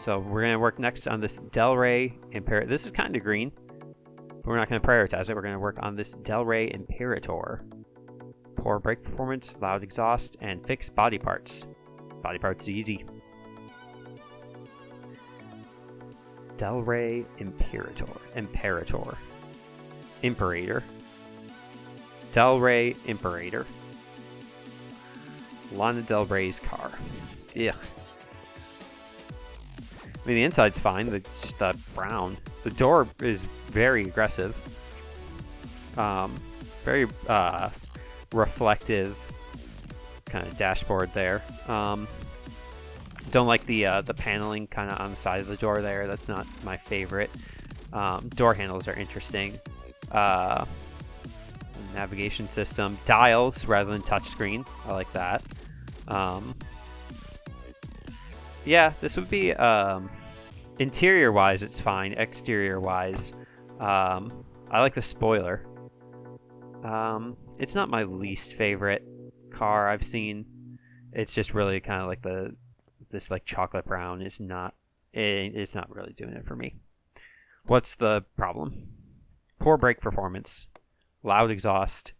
So we're going to work next on this Del Rey Imperator. This is kind of green, but we're not going to prioritize it. We're going to work on this Del Rey Imperator. Poor brake performance, loud exhaust, and fixed body parts. Body parts easy. Del Rey Imperator. Del Rey Imperator. Lana Del Rey's car. Ugh. I mean, the inside's fine. It's just that brown. The door is very aggressive. Very reflective kind of dashboard there. Don't like the paneling kind of on the side of the door there. That's not my favorite. Door handles are interesting. Navigation system. Dials rather than touchscreen. I like that. Yeah, this would be... interior-wise, it's fine. Exterior-wise, I like the spoiler. It's not my least favorite car I've seen. It's just really kind of like this like chocolate brown is not... It's not really doing it for me. What's the problem? Poor brake performance. Loud exhaust.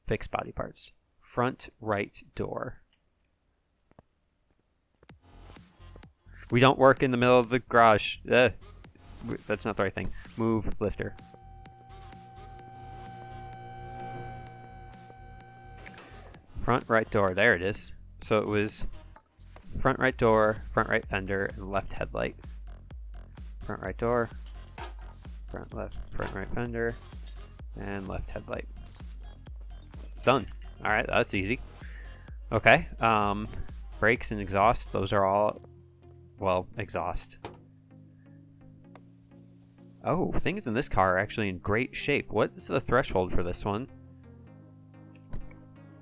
Fixed body parts. Front right door. We don't work in the middle of the garage. That's not the right thing. Move lifter. Front right door. There it is. So it was front right door, front right fender, and left headlight. Front right door, front right fender, and left headlight. Done. All right, that's easy. Okay. Brakes and exhaust. Those are all... Well, exhaust. Oh, things in this car are actually in great shape. What is the threshold for this one?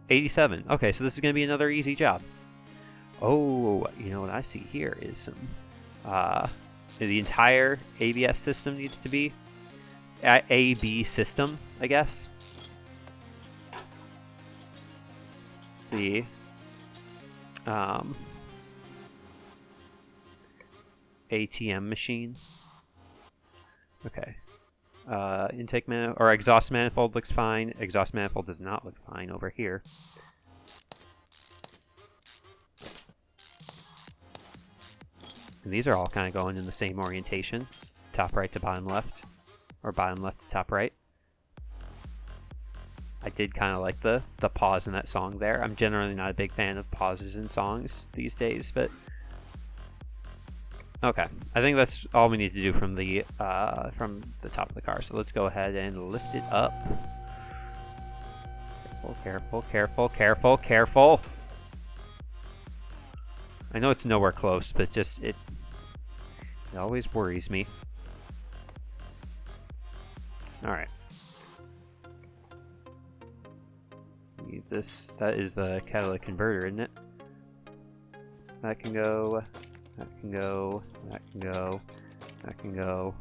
87. Okay, so this is going to be another easy job. Oh, you know what I see here is some... the entire ABS system needs to be... AB system, I guess. The... ATM machine. Okay. Intake or exhaust manifold looks fine. Exhaust manifold does not look fine over here. And these are all kind of going in the same orientation. Top right to bottom left. Or bottom left to top right. I did kind of like the pause in that song there. I'm generally not a big fan of pauses in songs these days, but... Okay, I think that's all we need to do from the top of the car. So let's go ahead and lift it up. Careful, careful, careful, careful. I know it's nowhere close, but just it always worries me. All right. Need this. That is the catalytic converter, isn't it? That can go. That can go, that can go, that can go.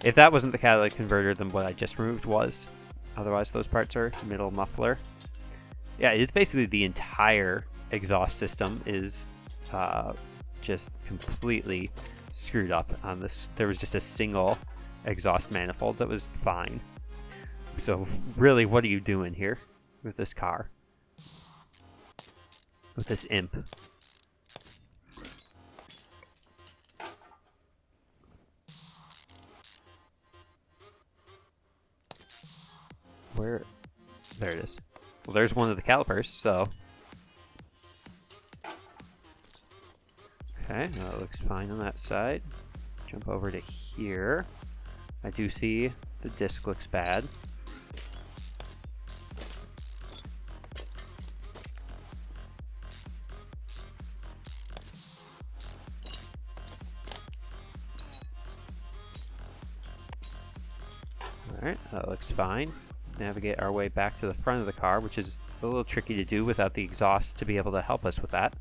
If that wasn't the catalytic converter, then what I just removed was. Otherwise, those parts are middle muffler. Yeah, it's basically the entire exhaust system is just completely screwed up on this. There was just a single exhaust manifold that was fine. So really, what are you doing here with this car? With this imp? Where? There it is. Well, there's one of the calipers, so... Okay, that looks fine on that side. Jump over to here. I do see the disc looks bad. Alright, that looks fine. Navigate our way back to the front of the car, which is a little tricky to do without the exhaust to be able to help us with that.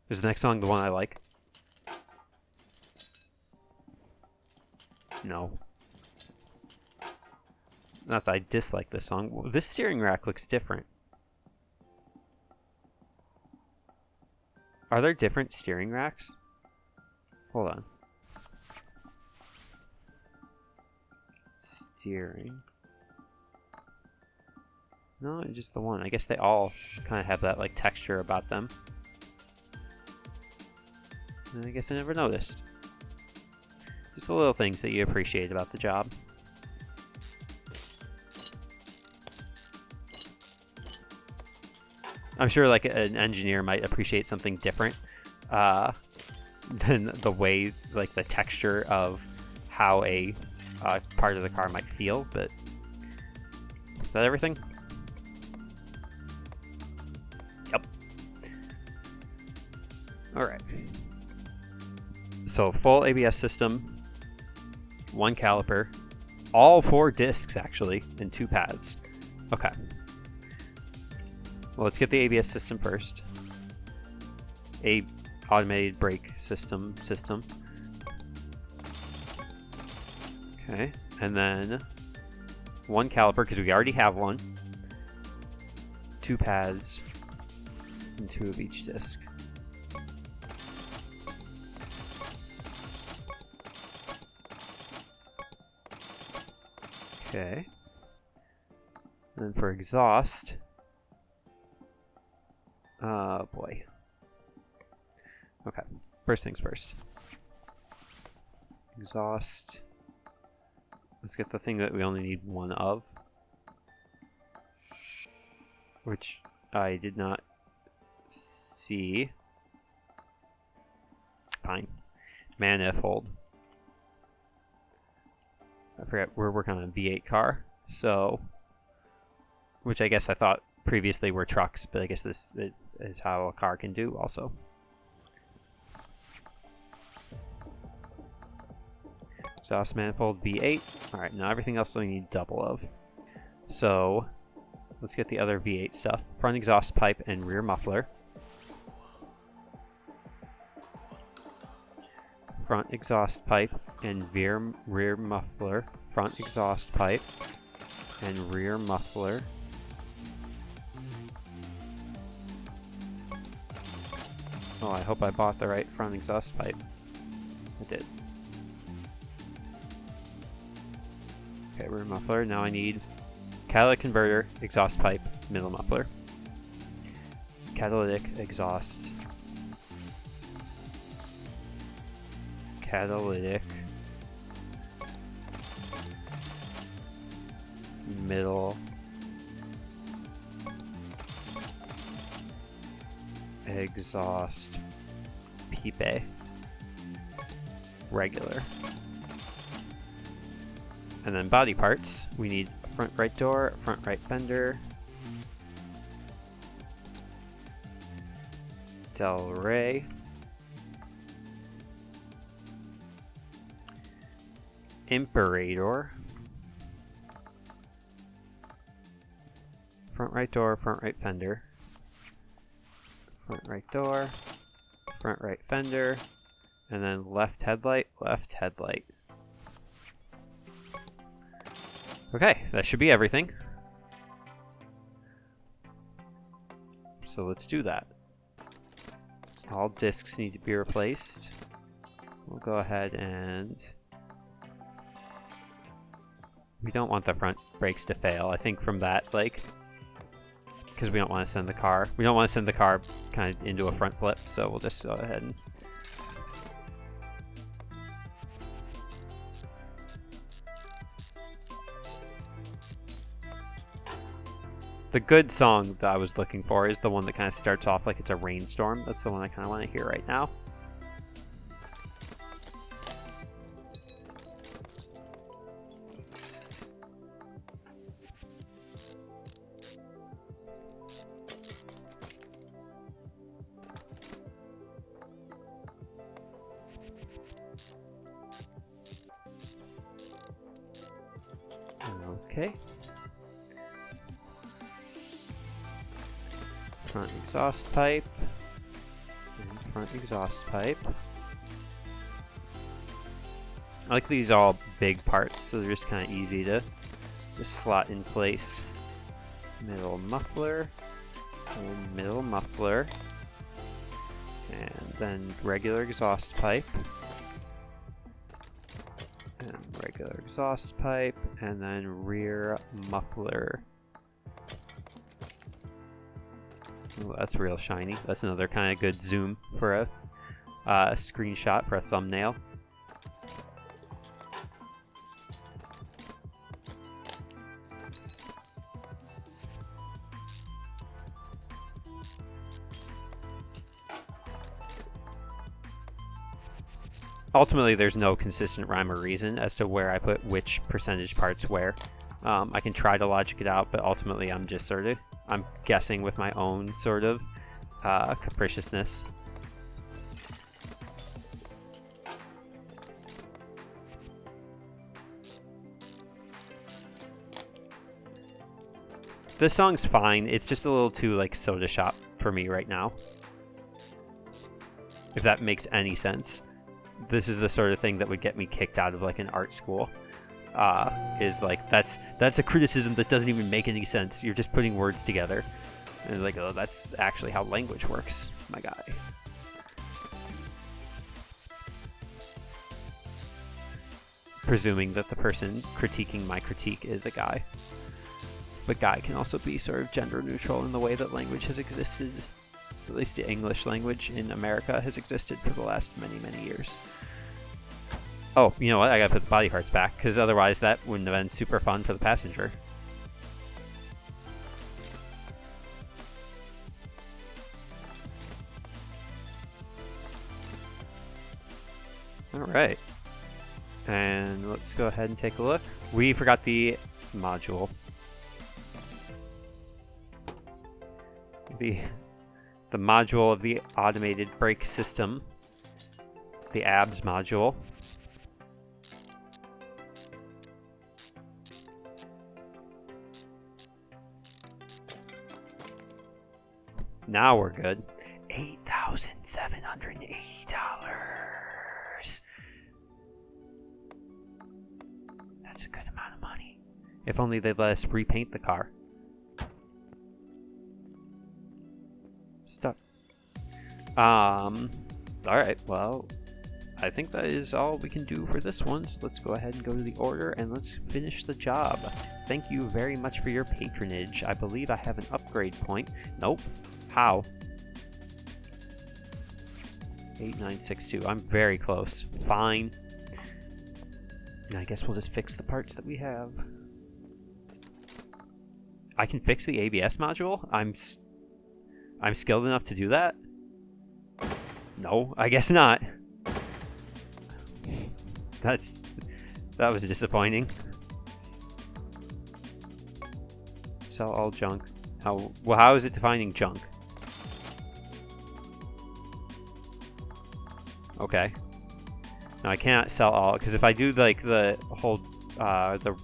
Is the next song the one I like? No. Not that I dislike this song. This steering rack looks different. Are there different steering racks? Hold on. Steering. No, just the one. I guess they all kind of have that like texture about them. And I guess I never noticed. Just the little things that you appreciate about the job. I'm sure like an engineer might appreciate something different than the way, like the texture of how a part of the car might feel, but is that everything? Yep. Alright. So full ABS system, 1 caliper, all 4 discs actually, and 2 pads. Okay. Well, let's get the ABS system first. A automated brake system. Okay, and then 1 caliper, because we already have one. 2 pads, and 2 of each disc. Okay. And then for exhaust... Oh boy. Okay, first things first. Exhaust. Let's get the thing that we only need 1 of. Which I did not see. Fine. Manifold. I forget, we're working on a V8 car, so... Which I guess I thought previously were trucks, but I guess this is how a car can do also. Exhaust manifold V8. Alright, now everything else we need double of. So let's get the other V8 stuff. Front exhaust pipe and rear muffler. Front exhaust pipe and rear muffler. Front exhaust pipe and rear muffler. Oh, I hope I bought the right front exhaust pipe. I did. Okay, rear muffler. Now I need catalytic converter, exhaust pipe, middle muffler. Catalytic exhaust. Catalytic. Middle. Exhaust. Pipe. Regular. And then body parts. We need a front right door, front right fender. Del Rey. Imperator. Front right door, front right fender. Front right door, front right fender, and then left headlight, left headlight. Okay, that should be everything. So let's do that. All discs need to be replaced. We'll go ahead and... We don't want the front brakes to fail. I think from that, like... Because we don't want to send the car. We don't want to send the car kind of into a front flip, so we'll just go ahead and... The good song that I was looking for is the one that kind of starts off like it's a rainstorm. That's the one I kind of want to hear right now. Okay. Front exhaust pipe. And front exhaust pipe. I like these all big parts, so they're just kind of easy to Just slot in place. Middle muffler. And middle muffler. And then regular exhaust pipe. And regular exhaust pipe. And then rear muffler. Ooh, that's real shiny. That's another kind of good zoom for a screenshot for a thumbnail. Ultimately, there's no consistent rhyme or reason as to where I put which percentage parts where. I can try to logic it out, but ultimately I'm just I'm guessing with my own sort of capriciousness. This song's fine. It's just a little too like soda shop for me right now. If that makes any sense. This is the sort of thing that would get me kicked out of like an art school. Is like that's a criticism that doesn't even make any sense. You're just putting words together. And like, oh, that's actually how language works, my guy. Presuming that the person critiquing my critique is a guy. But guy can also be sort of gender neutral in the way that language has existed. At least the English language in America has existed for the last many, many years. Oh, you know what? I gotta put the body parts back, because otherwise that wouldn't have been super fun for the passenger. Alright. And let's go ahead and take a look. We forgot the module. The module of the automated brake system. The ABS module. Now we're good. $8,780. That's a good amount of money. If only they'd let us repaint the car. Stuck. Alright, well, I think that is all we can do for this one. So let's go ahead and go to the order and let's finish the job. Thank you very much for your patronage. I believe I have an upgrade point. Nope. How? 8962. I'm very close. Fine. I guess we'll just fix the parts that we have. I can fix the ABS module? I'm skilled enough to do that? No, I guess not. That was disappointing. Sell all junk. How is it defining junk? Okay. Now I cannot sell all, because if I do like the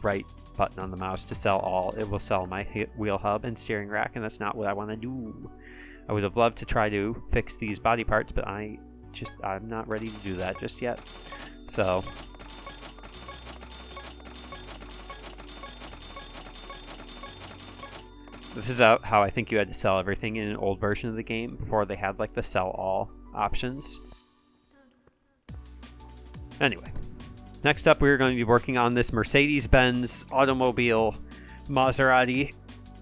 right button on the mouse to sell all, it will sell my wheel hub and steering rack, and that's not what I want to do. I would have loved to try to fix these body parts, but I'm not ready to do that just yet. So this is how I think you had to sell everything in an old version of the game before they had like the sell all options. Anyway, next up we're going to be working on this Mercedes-Benz automobile Maserati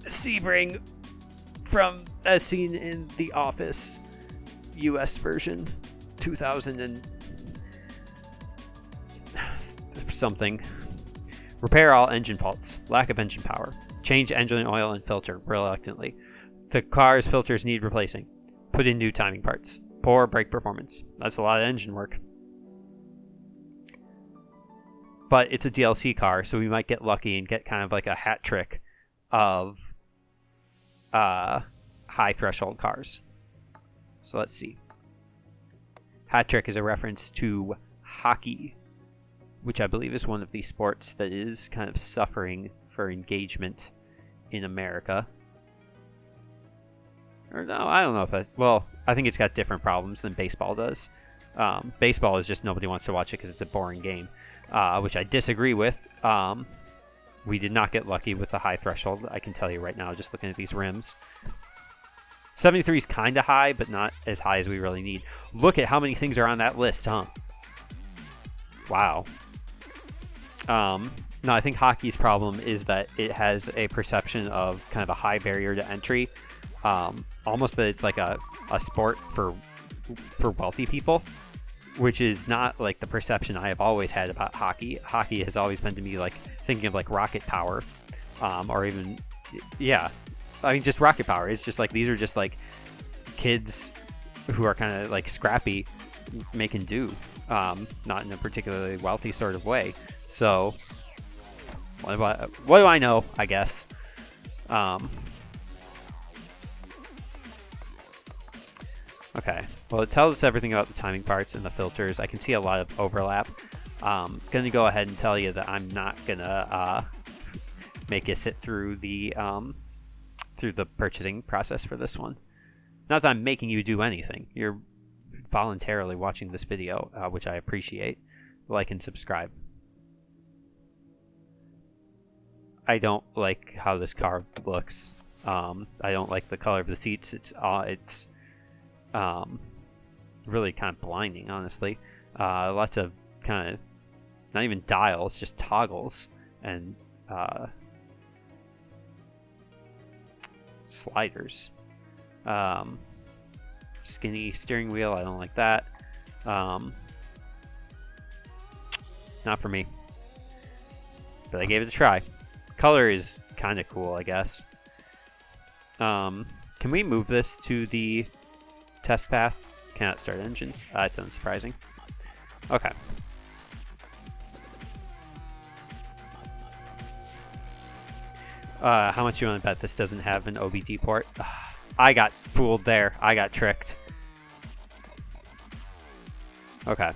Sebring from as seen in The Office US version 2000 and something. Repair all engine faults. Lack of engine power. Change engine oil and filter reluctantly. The car's filters need replacing. Put in new timing parts. Poor brake performance. That's a lot of engine work. But it's a DLC car, so we might get lucky and get kind of like a hat trick of high threshold cars. So let's see. Hat trick is a reference to hockey, which I believe is one of the sports that is kind of suffering for engagement in America. Or no, I don't know if well, I think it's got different problems than baseball does. Baseball is just nobody wants to watch it because it's a boring game, which I disagree with. We did not get lucky with the high threshold, I can tell you right now, just looking at these rims. 73 is kind of high, but not as high as we really need. Look at how many things are on that list, huh? Wow. No, I think hockey's problem is that it has a perception of kind of a high barrier to entry. Almost that it's like a sport for wealthy people, which is not like the perception I have always had about hockey. Hockey has always been to me like thinking of like rocket power, or even, yeah, I mean just rocket power. It's just like these are just like kids who are kind of like scrappy, making do, not in a particularly wealthy sort of way. So what do I know, I guess. Okay, well, it tells us everything about the timing parts and the filters. I can see a lot of overlap. Going to go ahead and tell you that I'm not going to make you sit through the purchasing process for this one. Not that I'm making you do anything. You're voluntarily watching this video, which I appreciate. Like and subscribe. I don't like how this car looks. I don't like the color of the seats. It's really kind of blinding, honestly. Lots of kind of not even dials, just toggles and sliders. Skinny steering wheel, I don't like that. Not for me, but I gave it a try. Color is kind of cool, I guess. Can we move this to the test path? Cannot start engine. That's unsurprising. Okay. How much you want to bet this doesn't have an OBD port? I got fooled there. I got tricked. Okay.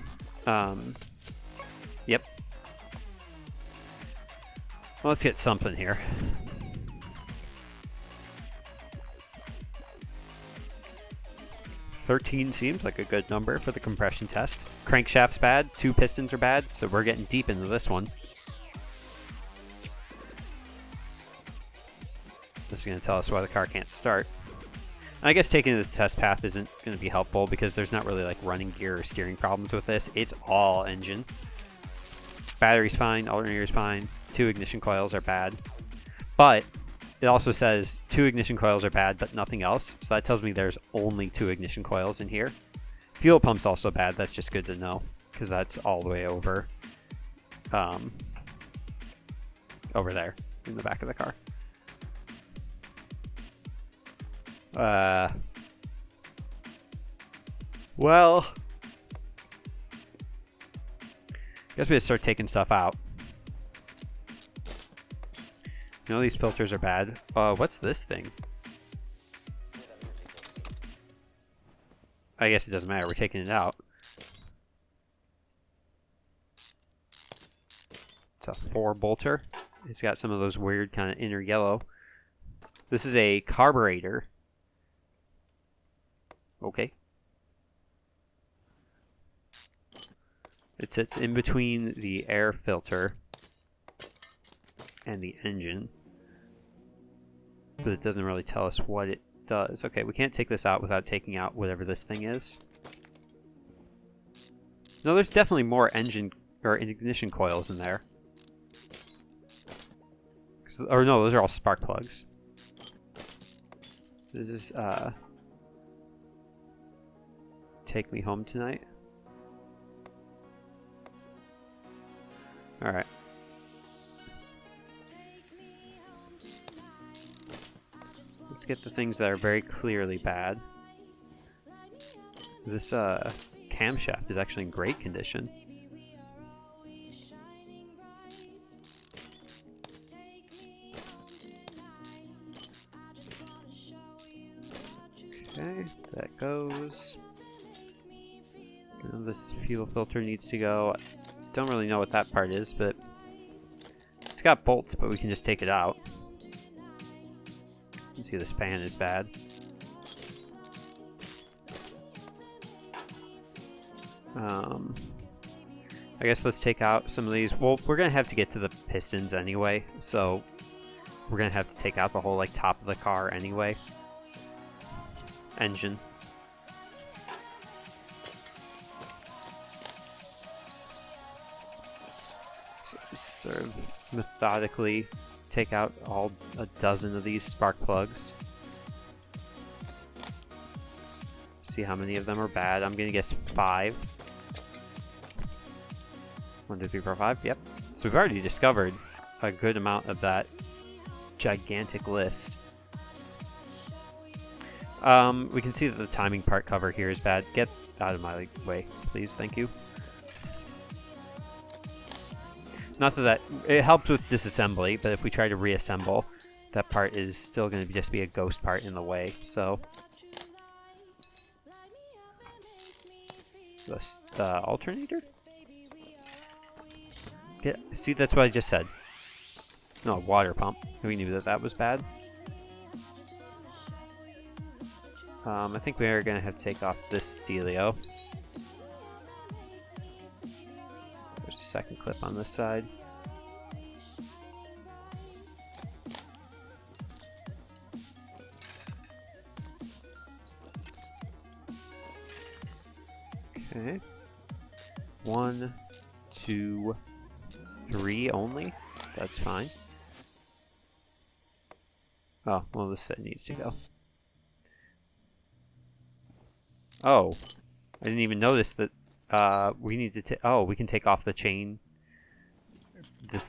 Yep. Well, let's get something here. $13 seems like a good number for the compression test. Crankshaft's bad. 2 pistons are bad, so we're getting deep into this one. This is going to tell us why the car can't start. And I guess taking the test path isn't going to be helpful because there's not really like running gear or steering problems with this. It's all engine. Battery's fine. Alternator's fine. 2 ignition coils are bad. But it also says 2 ignition coils are bad, but nothing else. So that tells me there's only 2 ignition coils in here. Fuel pump's also bad. That's just good to know because that's all the way over, over there in the back of the car. Well, I guess we just start taking stuff out. You know these filters are bad. What's this thing? I guess it doesn't matter. We're taking it out. It's a 4-bolter. It's got some of those weird kind of inner yellow. This is a carburetor. Okay. It sits in between the air filter and the engine, but it doesn't really tell us what it does. Okay, we can't take this out without taking out whatever this thing is. No, there's definitely more engine or ignition coils in there. Or no, those are all spark plugs. This is Take Me Home Tonight. All right. Let's get the things that are very clearly bad. This camshaft is actually in great condition. Okay, that goes. This fuel filter needs to go. Don't really know what that part is, but it's got bolts, but we can just take it out. You can see this fan is bad. I guess let's take out some of these. Well, we're going to have to get to the pistons anyway, so we're going to have to take out the whole like top of the car anyway. Engine. So we sort of methodically take out all a dozen of these spark plugs. See how many of them are bad. I'm going to guess 5. 1, 2, 3, 4, 5. Yep. So we've already discovered a good amount of that gigantic list. We can see that the timing part cover here is bad. Get out of my way, please. Thank you. Not that it helps with disassembly, but if we try to reassemble, that part is still going to just be a ghost part in the way. So the alternator? See, that's what I just said. No, water pump. We knew that that was bad. I think we are going to have to take off this dealio. There's a second clip on this side. Okay. 1, 2, 3 only. That's fine. Oh, well, this set needs to go. Oh, I didn't even notice that we need to oh, we can take off the chain,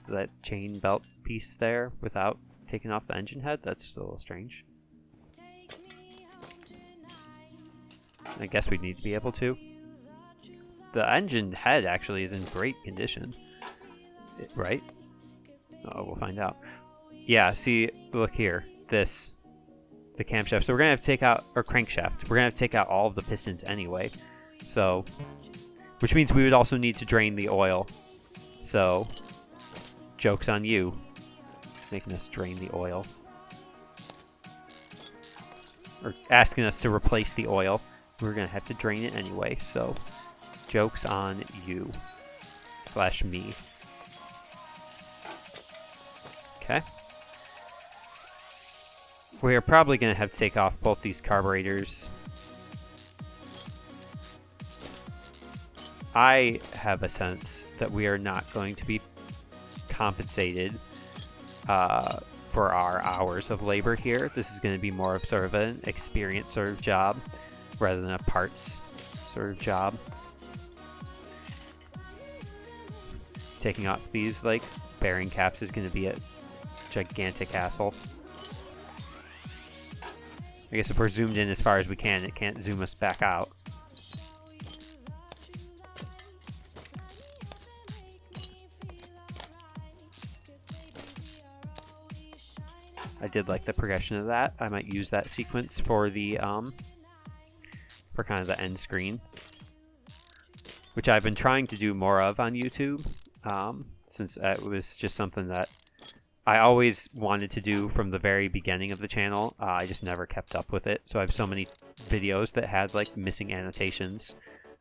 that chain belt piece there without taking off the engine head. That's a little strange. I guess we need to be able to. The engine head actually is in great condition, right? Oh, we'll find out. Yeah, see, look here, the camshaft. So we're gonna have to take out, or crankshaft. We're gonna have to take out all of the pistons anyway. So, which means we would also need to drain the oil. So, joke's on you, making us drain the oil. Or asking us to replace the oil. We're gonna have to drain it anyway, so joke's on you. / me. Okay. We're probably going to have to take off both these carburetors. I have a sense that we are not going to be compensated for our hours of labor here. This is going to be more of sort of an experience sort of job rather than a parts sort of job. Taking off these like bearing caps is going to be a gigantic hassle. I guess if we're zoomed in as far as we can, it can't zoom us back out. I did like the progression of that. I might use that sequence for the for kind of the end screen, which I've been trying to do more of on YouTube, since it was just something that I always wanted to do from the very beginning of the channel. I just never kept up with it. So I have so many videos that had like missing annotations,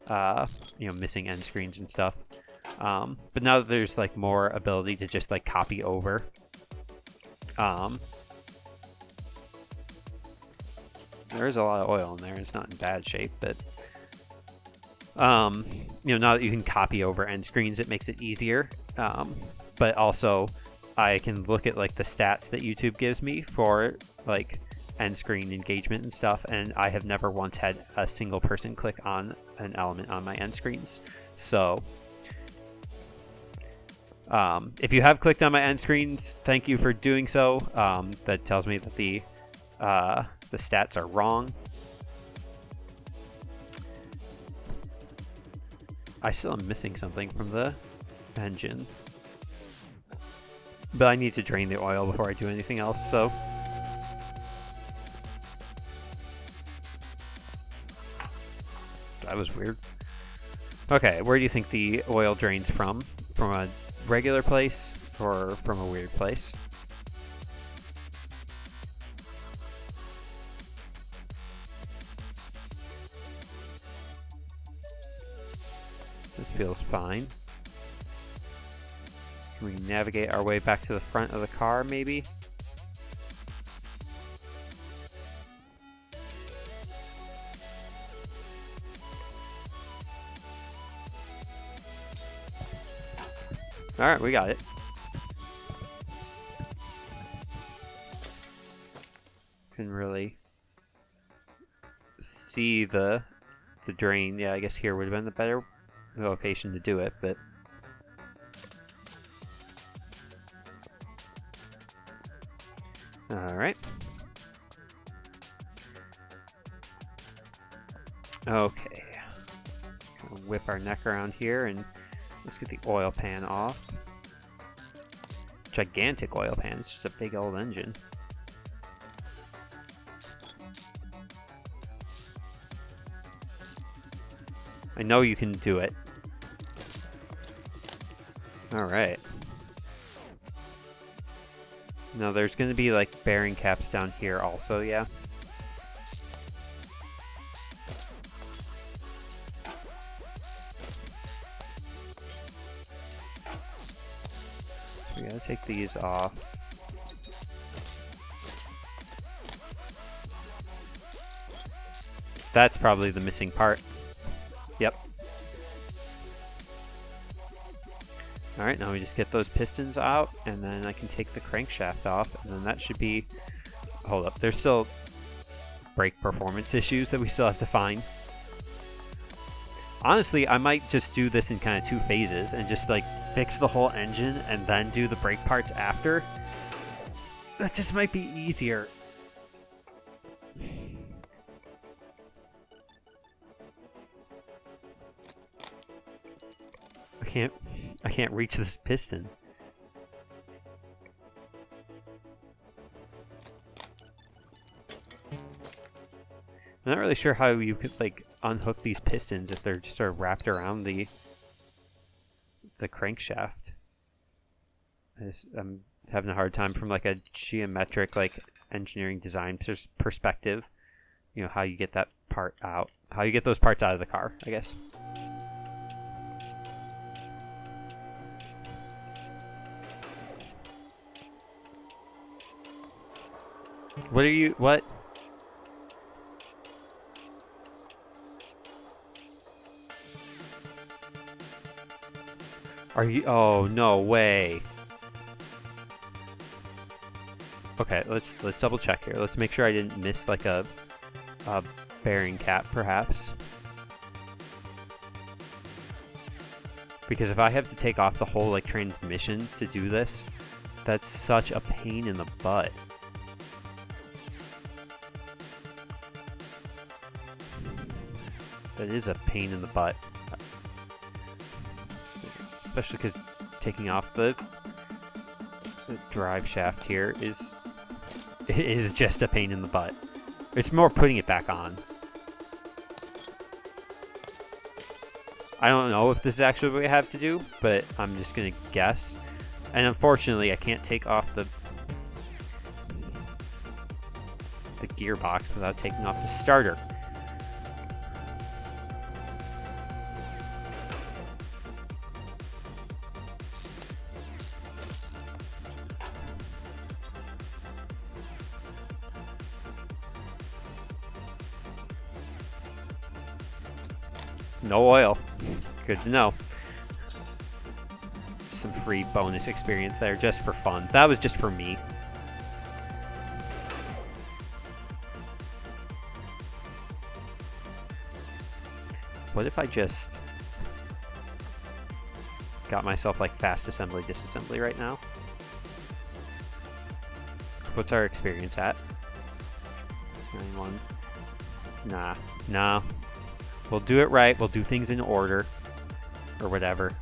you know, missing end screens and stuff. But now that there's like more ability to just like copy over, there is a lot of oil in there. It's not in bad shape, but you know, now that you can copy over end screens, it makes it easier. But also, I can look at like the stats that YouTube gives me for like end screen engagement and stuff, and I have never once had a single person click on an element on my end screens. So if you have clicked on my end screens, thank you for doing so. That tells me that the stats are wrong. I still am missing something from the engine. But I need to drain the oil before I do anything else, so. That was weird. Okay, where do you think the oil drains from? From a regular place or from a weird place? This feels fine. Can we navigate our way back to the front of the car, maybe? Alright, we got it. Couldn't really see the drain. Yeah, I guess here would have been the better location to do it, but... Alright. Okay. Gonna whip our neck around here and let's get the oil pan off. Gigantic oil pan, it's just a big old engine. I know you can do it. Alright. No, there's gonna be like bearing caps down here also, yeah. We gotta take these off. That's probably the missing part. Yep. Alright, now we just get those pistons out, and then I can take the crankshaft off, and then that should be... Hold up, there's still brake performance issues that we still have to find. Honestly, I might just do this in kind of 2 phases, and just like fix the whole engine, and then do the brake parts after. That just might be easier. I can't reach this piston. I'm not really sure how you could like unhook these pistons if they're just sort of wrapped around the crankshaft. I'm having a hard time from like a geometric like engineering design perspective. You know, how you get that part out, how you get those parts out of the car, I guess. What? Are you, oh, no way. Okay, let's double check here. Let's make sure I didn't miss like a bearing cap, perhaps. Because if I have to take off the whole like transmission to do this, that's such a pain in the butt. That is a pain in the butt. Especially because taking off the drive shaft here is just a pain in the butt. It's more putting it back on. I don't know if this is actually what we have to do, but I'm just gonna guess. And unfortunately, I can't take off the gearbox without taking off the starter. No oil. Good to know. Some free bonus experience there just for fun. That was just for me. What if I just got myself like fast assembly, disassembly right now? What's our experience at? 91. Nah. We'll do it right. We'll do things in order. Or whatever.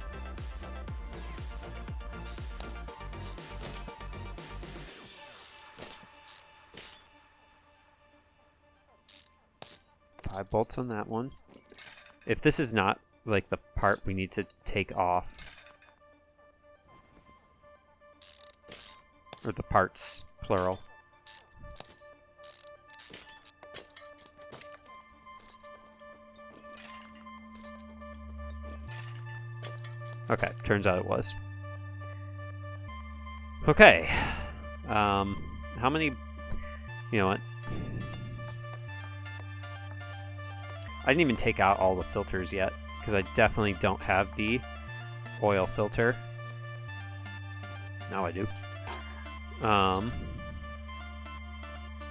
Five bolts on that one. If this is not like the part we need to take off. Or the parts, plural. Okay, turns out it was. Okay. How many... You know what? I didn't even take out all the filters yet, because I definitely don't have the oil filter. Now I do.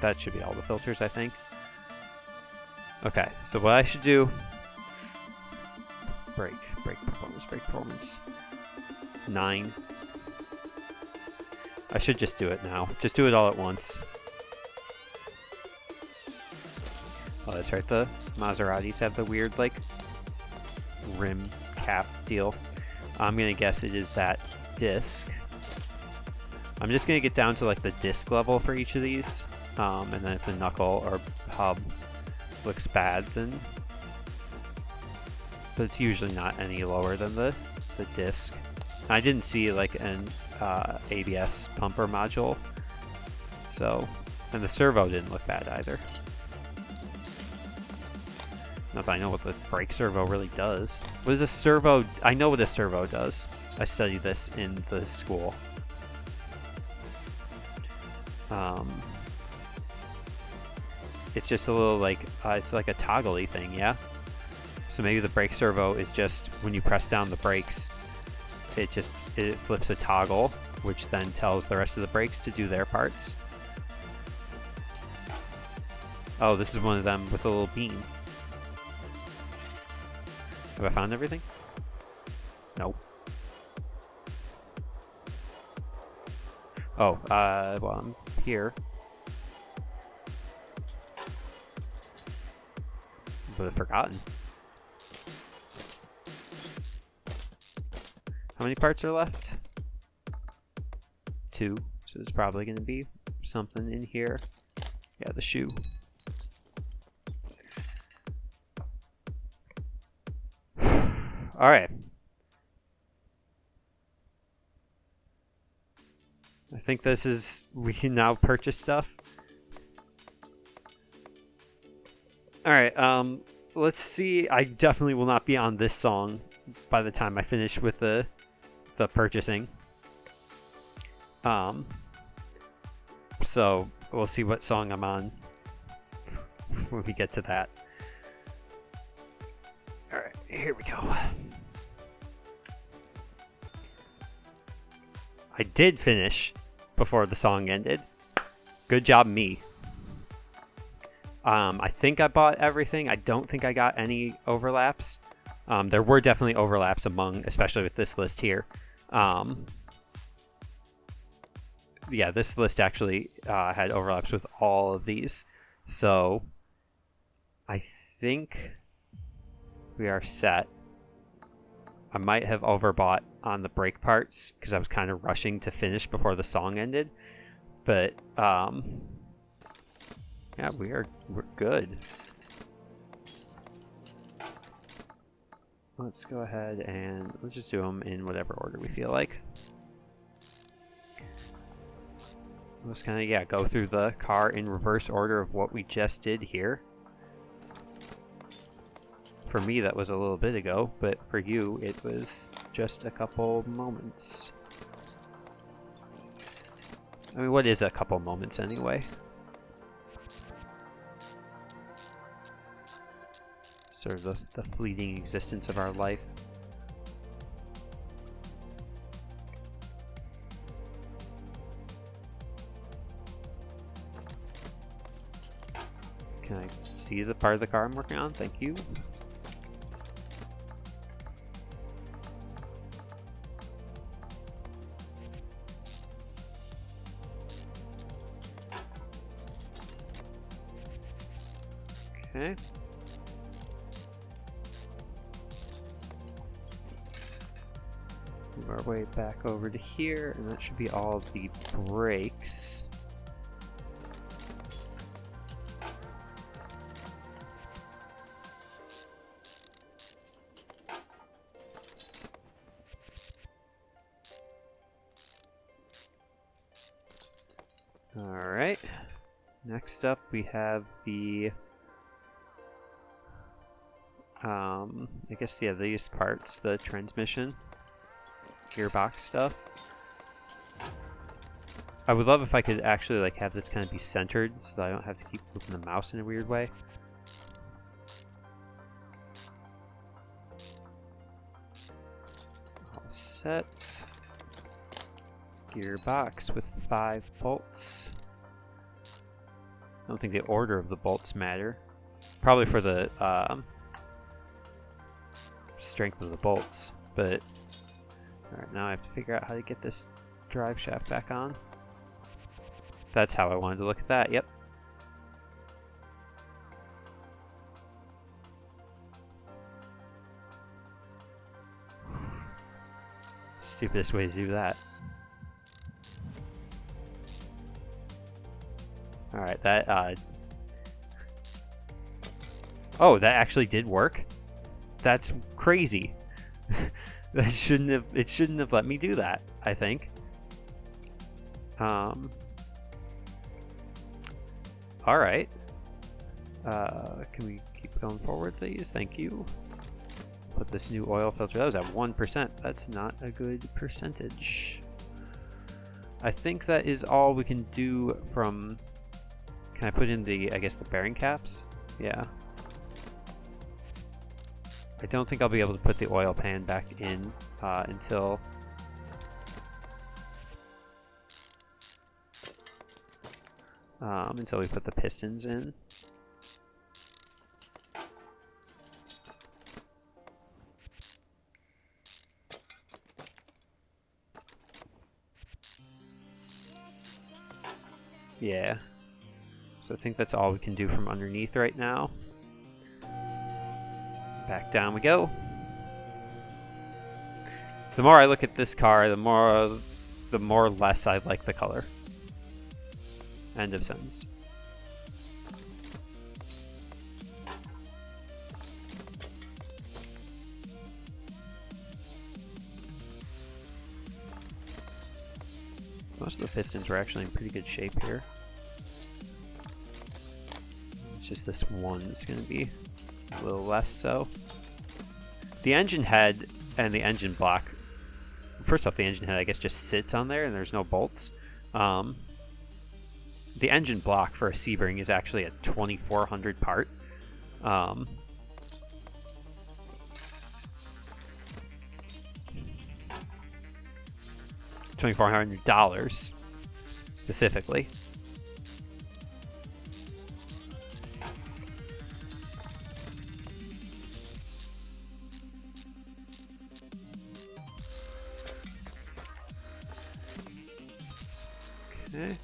That should be all the filters, I think. Okay, so what I should do... Brake performance. 9. I should just do it now. Just do it all at once. Oh, that's right. The Maseratis have the weird, like, rim cap deal. I'm gonna guess it is that disc. I'm just gonna get down to, like, the disc level for each of these. And then if the knuckle or hub looks bad, then... But it's usually not any lower than the disc. I didn't see, like, an ABS pumper module. So... And the servo didn't look bad either. Not that I know what the brake servo really does. What is a servo? I know what a servo does. I studied this in the school. It's just a little like, it's like a toggle-y thing, yeah? So maybe the brake servo is just, when you press down the brakes, it flips a toggle, which then tells the rest of the brakes to do their parts. Oh, this is one of them with a little beam. Have I found everything? No. Oh, well, I'm here. But I've forgotten. How many parts are left? 2. So there's probably going to be something in here. Yeah, the shoe. All right. I think this is... We can now purchase stuff. All right. Let's see. I definitely will not be on this song by the time I finish with the purchasing. So we'll see what song I'm on when we get to that. All right. Here we go. I did finish before the song ended. Good job, me. I think I bought everything. I don't think I got any overlaps. There were definitely overlaps among, especially with this list here. Yeah, this list actually had overlaps with all of these. So I think we are set. I might have overbought on the brake parts because I was kind of rushing to finish before the song ended. But yeah, we're good. Let's go ahead and let's just do them in whatever order we feel like. Let's kind of, yeah, go through the car in reverse order of what we just did here. For me, that was a little bit ago, but for you, it was just a couple moments. I mean, what is a couple moments anyway? Sort of the fleeting existence of our life. Can I see the part of the car I'm working on? Thank you. Okay. Move our way back over to here, and that should be all of the brakes. Alright. Next up we have the I guess, yeah, these parts, the transmission, gearbox stuff. I would love if I could actually like have this kind of be centered so that I don't have to keep moving the mouse in a weird way. All set. Gearbox with 5 bolts. I don't think the order of the bolts matter. Probably for the strength of the bolts, but alright, now I have to figure out how to get this drive shaft back on. That's how I wanted to look at that, yep. Stupidest way to do that. Alright, that oh, that actually did work? That's crazy. It shouldn't have let me do that, I think. Alright. Can we keep going forward, please? Thank you. Put this new oil filter. That was at 1%. That's not a good percentage. I think that is all we can do from... Can I put in the, I guess, the bearing caps? Yeah. I don't think I'll be able to put the oil pan back in until... until we put the pistons in. Yeah. So I think that's all we can do from underneath right now. Back down we go. The more I look at this car, the more less I like the color. End of sentence. Most of the pistons were actually in pretty good shape here. It's just this one is going to be a little less so. The engine head and the engine block. First off, the engine head I guess just sits on there and there's no bolts. The engine block for a Sebring is actually a 2400 part. $2,400 specifically. Okay.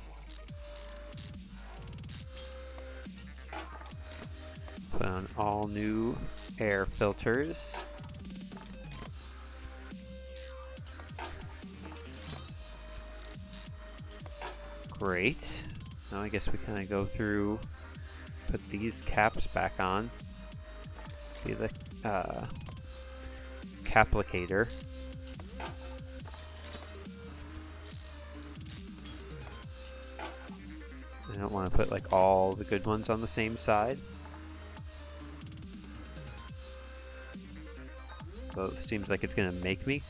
Put on all new air filters. Great. Now I guess we kind of go through, put these caps back on. Be the caplicator. I don't want to put like all the good ones on the same side. So it seems like it's going to make me.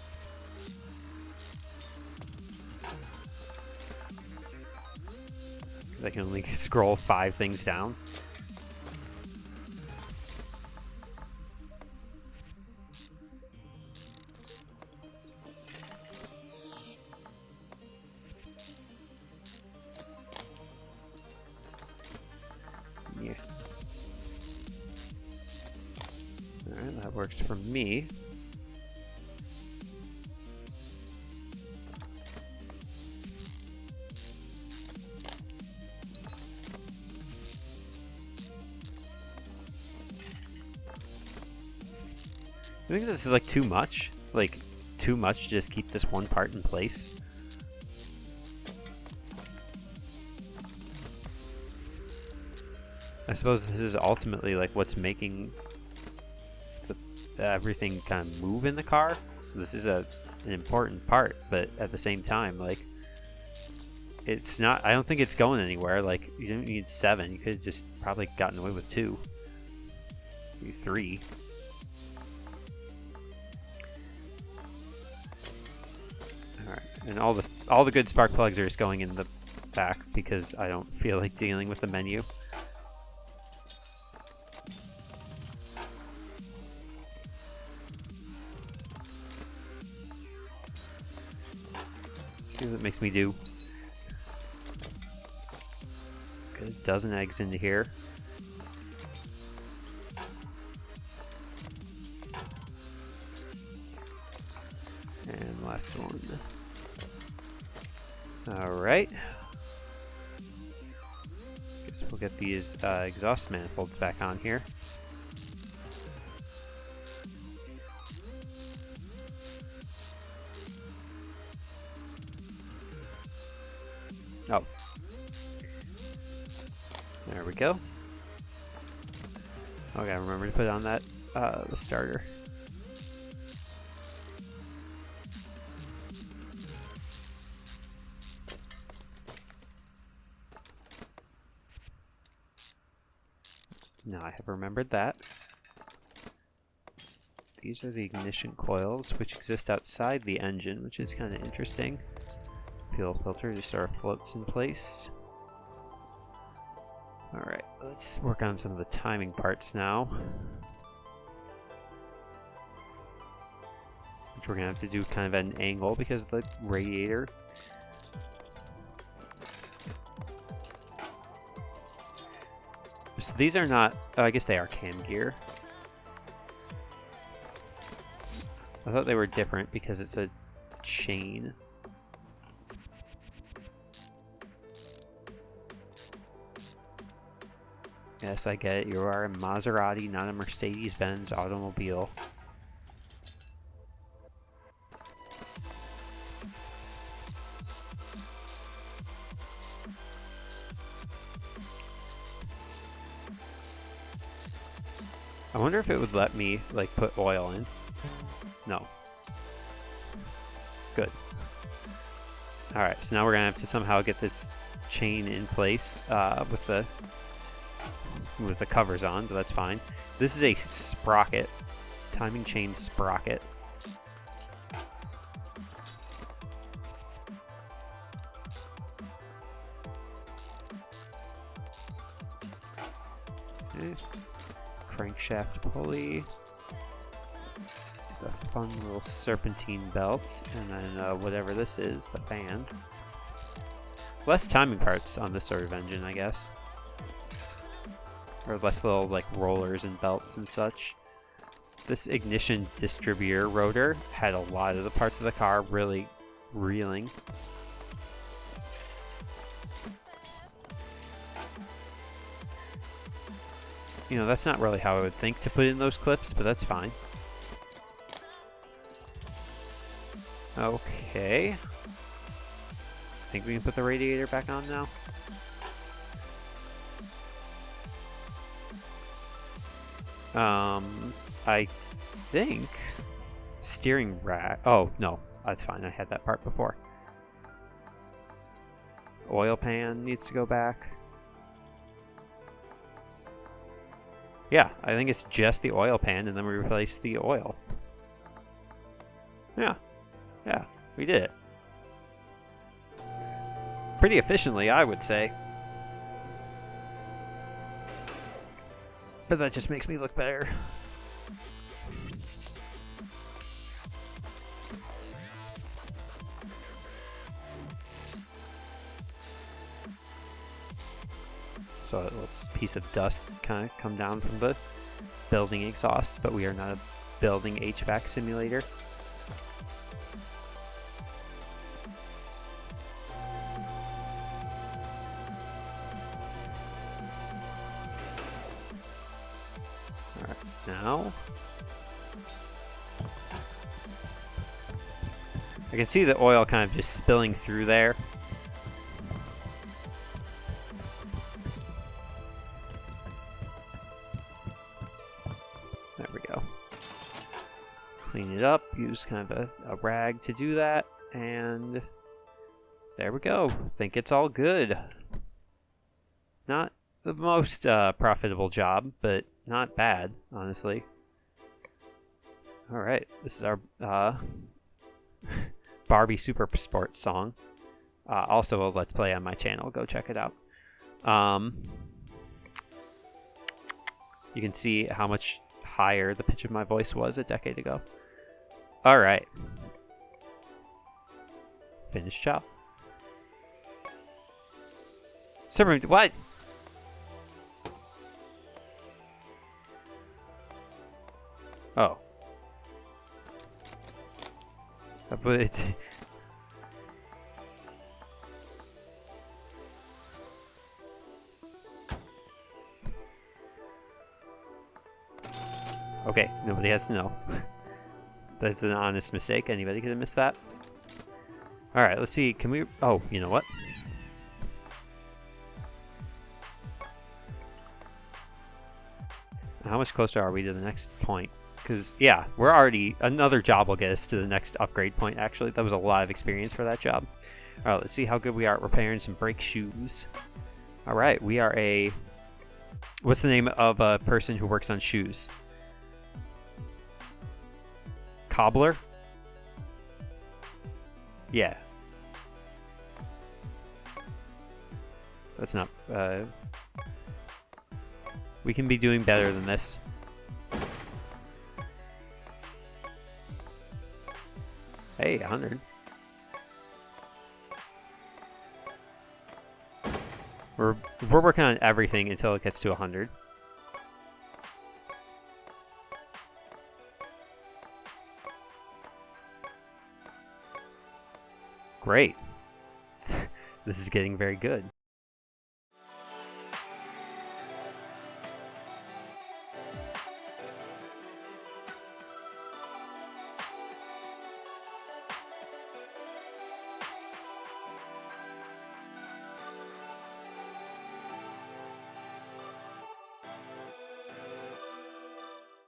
I can only scroll 5 things down. Yeah. Alright, that works for me. I think this is like too much. Like, too much to just keep this one part in place. I suppose this is ultimately like what's making everything kind of move in the car. So this is an important part, but at the same time, like, it's not, I don't think it's going anywhere. Like, you don't need 7. You could have just probably gotten away with 2. Maybe 3. And all the good spark plugs are just going in the back because I don't feel like dealing with the menu. See what it makes me do. Get a dozen eggs into here. And last one. Alright. Guess we'll get these exhaust manifolds back on here. Oh. There we go. Oh, I gotta remember to put on that, the starter. Now I have remembered that. These are the ignition coils, which exist outside the engine, which is kind of interesting. Fuel filter just sort of floats in place. Alright, let's work on some of the timing parts now. Which we're going to have to do kind of at an angle because of the radiator. So these are not, oh, I guess they are cam gear. I thought they were different because it's a chain. Yes, I get it. You are a Maserati, not a Mercedes-Benz automobile. I wonder if it would let me, like, put oil in. No. Good. Alright, so now we're going to have to somehow get this chain in place with the covers on, but that's fine. This is a sprocket. Timing chain sprocket. Okay. Crankshaft pulley. The fun little serpentine belt, and then whatever this is, the fan. Less timing parts on this sort of engine, I guess. Or less little like rollers and belts and such. This ignition distributor rotor had a lot of the parts of the car really reeling. You know, that's not really how I would think to put in those clips, but that's fine. Okay. I think we can put the radiator back on now. I think steering rack. Oh, no, that's fine. I had that part before. Oil pan needs to go back. Yeah, I think it's just the oil pan, and then we replace the oil. Yeah, we did it. Pretty efficiently, I would say. But that just makes me look better. So a little piece of dust kind of come down from the building exhaust, but we are not a building HVAC simulator. Alright, now I can see the oil kind of just spilling through there. There we go. Clean it up, use kind of a rag to do that, and there we go. Think it's all good. Not the most profitable job, but not bad, honestly. Alright, this is our Barbie Super Sports song. Also a Let's Play on my channel. Go check it out. You can see how much higher the pitch of my voice was a decade ago. All right. Finished job. Submarine, what? Oh. But okay, nobody has to know. That's an honest mistake. Anybody could have missed that. All right, let's see. Can we? Oh, you know what? How much closer are we to the next point? Because, yeah, we're already... Another job will get us to the next upgrade point, actually. That was a lot of experience for that job. All right, let's see how good we are at repairing some brake shoes. All right, we are a... What's the name of a person who works on shoes? Cobbler? Yeah. That's not... We can be doing better than this. Hey, 100. We're working on everything until it gets to 100. Great. This is getting very good.